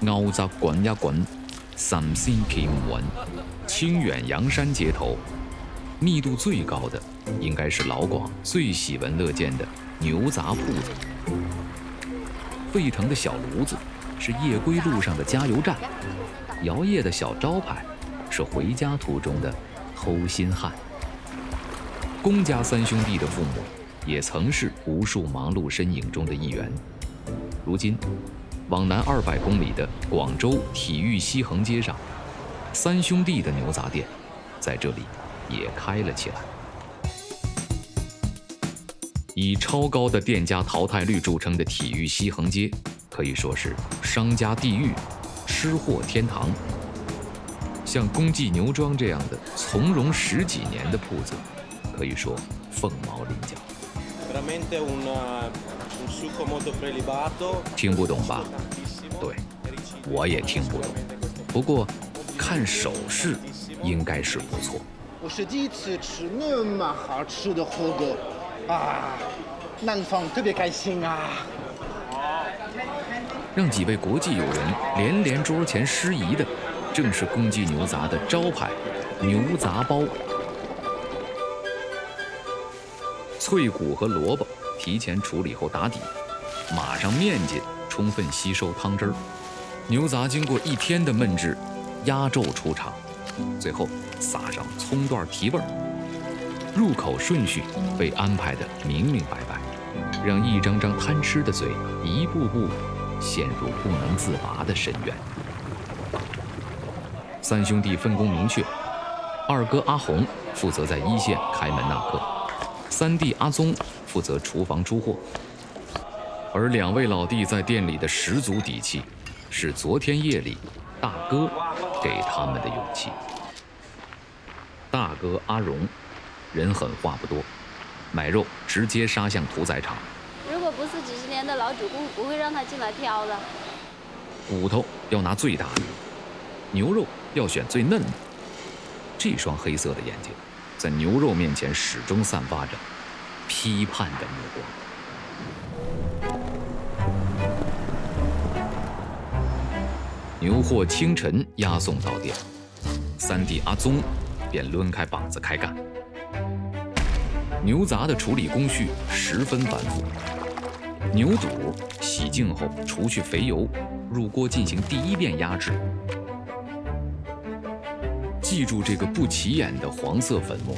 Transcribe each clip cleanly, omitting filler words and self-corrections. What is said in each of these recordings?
牛杂滚呀滚，三线企唔稳。清远阳山街头，密度最高的应该是老广最喜闻乐见的牛杂铺子。沸腾的小炉子是夜归路上的加油站，摇曳的小招牌是回家途中的偷心汉。龚家三兄弟的父母也曾是无数忙碌身影中的一员。如今，往南200公里的广州体育西横街上，三兄弟的牛杂店在这里也开了起来。以超高的店家淘汰率著称的体育西横街，可以说是商家地狱、吃货天堂。像公记牛庄这样的从容10几年的铺子，可以说凤毛麟角。听不懂吧？对，我也听不懂。不过，看手势应该是不错。我是第一次吃那么好吃的火锅啊，南方特别开心啊！让几位国际友人连连桌前失仪的，正是公记牛杂的招牌牛杂包。脆骨和萝卜提前处理后打底，码上面筋，充分吸收汤汁儿。牛杂经过1天的焖制，压轴出场，最后撒上葱段提味儿。入口顺序被安排得明明白白，让一张张贪吃的嘴一步步陷入不能自拔的深渊。三兄弟分工明确，二哥阿红负责在一线开门纳客，三弟阿宗负责厨房出货。而2位老弟在店里的十足底气，是昨天夜里大哥给他们的勇气。大哥阿荣人狠话不多，买肉直接杀向屠宰场。如果不是几十年的老主顾，不会让他进来挑的。骨头要拿最大的，牛肉要选最嫩的。这双黑色的眼睛，在牛肉面前始终散发着批判的目光。牛货清晨押送到店，三弟阿宗便抡开膀子开干。牛杂的处理工序十分繁复，牛肚洗净后除去肥油，入锅进行第1遍压制。记住这个不起眼的黄色粉末，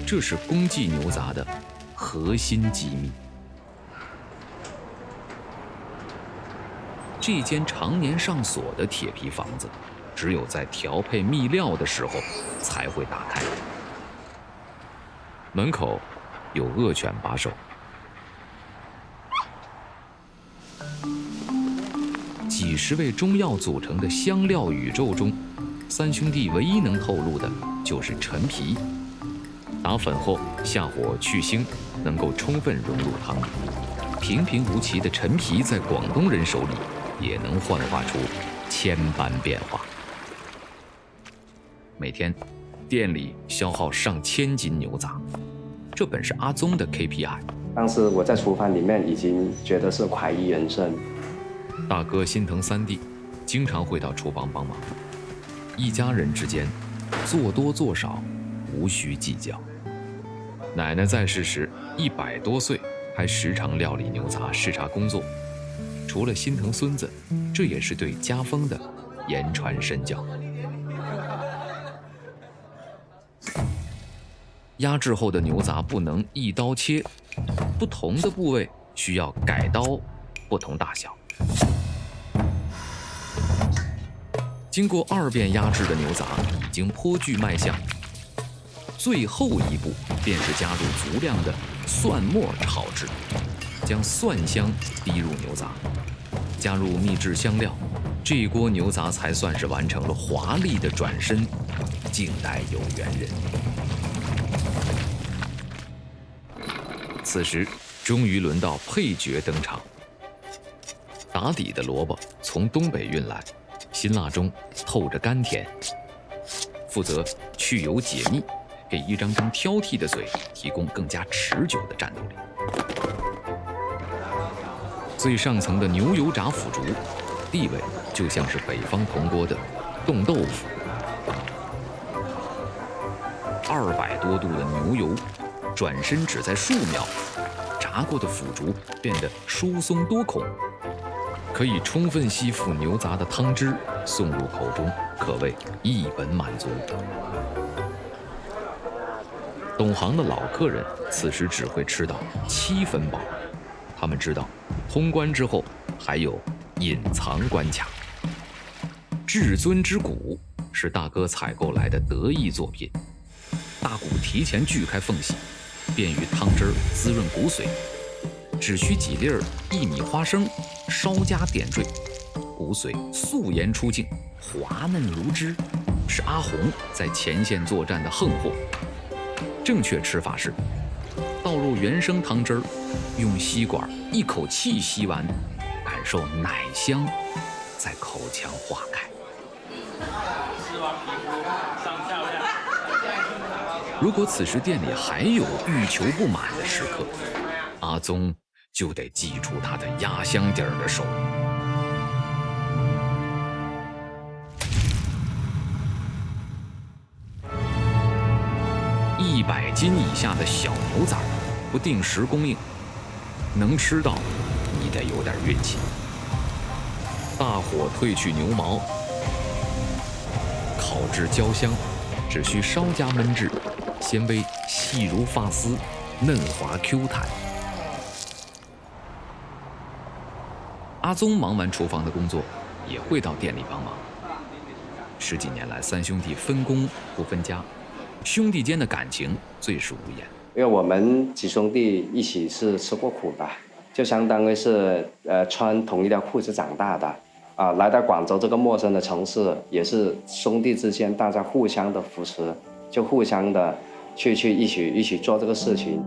这是公记牛杂的核心机密。这间常年上锁的铁皮房子，只有在调配秘料的时候才会打开。门口有恶犬把守。几十味中药组成的香料宇宙中，三兄弟唯一能透露的就是陈皮。打粉后下火去腥，能够充分融入汤里。平平无奇的陈皮在广东人手里也能幻化出千般变化。每天店里消耗上千斤牛杂，这本是阿宗的 KPI。 当时我在厨房里面已经觉得是怀疑人生。大哥心疼三弟，经常会到厨房帮忙。一家人之间做多做少无需计较。奶奶在世时100多岁，还时常料理牛杂视察工作。除了心疼孙子，这也是对家风的言传身教。压制后的牛杂不能一刀切，不同的部位需要改刀，不同大小。经过2遍压制的牛杂已经颇具卖相，最后一步便是加入足量的蒜末炒制，将蒜香滴入牛杂，加入秘制香料，这锅牛杂才算是完成了华丽的转身，静待有缘人。此时终于轮到配角登场。打底的萝卜从东北运来，辛辣中透着甘甜，负责去油解腻，给一张张挑剔的嘴提供更加持久的战斗力。最上层的牛油炸腐竹地位就像是北方铜锅的冻豆腐。200多度的牛油，转身只在数秒，炸过的腐竹变得疏松多孔，可以充分吸附牛杂的汤汁，送入口中，可谓一本满足。懂行的老客人此时只会吃到7分饱，他们知道通关之后还有隐藏关卡。至尊之骨是大哥采购来的得意作品，大骨提前锯开缝隙，便于汤汁滋润骨髓，只需几粒薏米花生稍加点缀，骨髓素颜出镜，滑嫩如脂，是阿红在前线作战的横货。正确吃法是倒入原生汤汁儿，用吸管一口气吸完，感受奶香在口腔化开。如果此时店里还有欲求不满的食客，阿宗就得祭出他的压箱底儿的手。100斤以下的小牛杂不定时供应，能吃到你得有点运气。大火褪去牛毛，烤至焦香，只需稍加焖制，纤维细如发丝，嫩滑 Q 弹。阿宗忙完厨房的工作，也会到店里帮忙。10几年来，3兄弟分工不分家，兄弟间的感情最是无言。因为我们几兄弟一起是吃过苦的，就相当于是穿同一条裤子长大的啊。来到广州这个陌生的城市，也是兄弟之间大家互相的扶持，就互相的去一起做这个事情。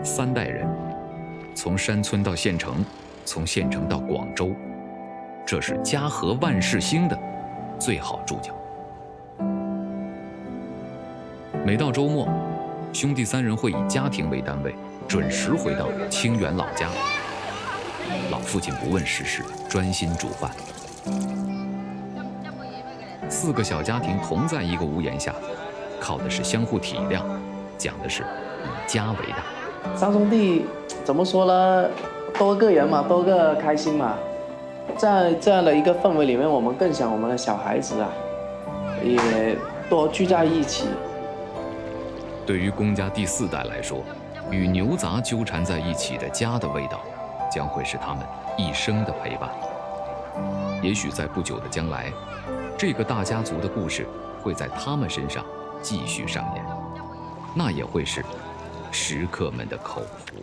3代人，从山村到县城，从县城到广州，这是家和万事兴的最好注脚。每到周末，兄弟3人会以家庭为单位，准时回到清远老家。老父亲不问世事，专心煮饭。4个小家庭同在一个屋檐下，靠的是相互体谅，讲的是以家为大。3兄弟怎么说呢？多个人嘛，多个开心嘛。在这样的一个氛围里面，我们更想我们的小孩子啊，也多聚在一起。对于龚家第4代来说，与牛杂纠缠在一起的家的味道，将会是他们一生的陪伴。也许在不久的将来，这个大家族的故事会在他们身上继续上演，那也会是食客们的口福。